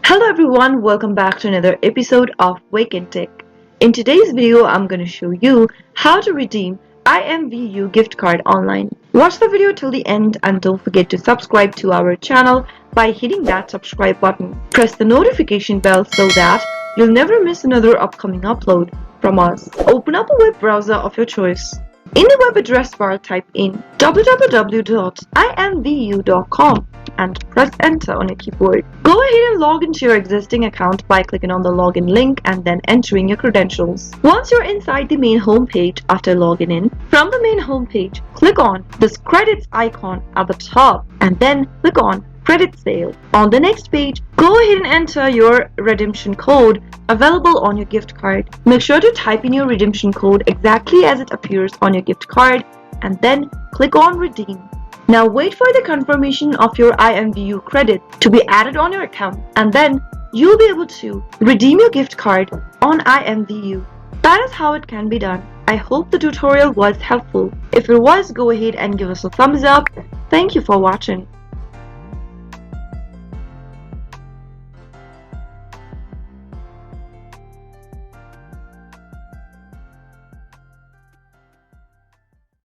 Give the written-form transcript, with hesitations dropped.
Hello everyone, welcome back to another episode of Wake&Tech. In today's video, I'm going to show you how to redeem IMVU gift card online. Watch the video till the end and don't forget to subscribe to our channel by hitting that subscribe button. Press the notification bell so that you'll never miss another upcoming upload from us. Open up a web browser of your choice. In the web address bar, type in www.imvu.com and press enter on your keyboard. Go ahead and log into your existing account by clicking on the login link and then entering your credentials. Once you're inside the main homepage after logging in, from the main homepage, click on this credits icon at the top and then click on credit sale. On the next page, go ahead and enter your redemption code available on your gift card. Make sure to type in your redemption code exactly as it appears on your gift card and then click on redeem. Now wait for the confirmation of your IMVU credit to be added on your account and then you'll be able to redeem your gift card on IMVU. That is how it can be done. I hope the tutorial was helpful. If it was, go ahead and give us a thumbs up. Thank you for watching.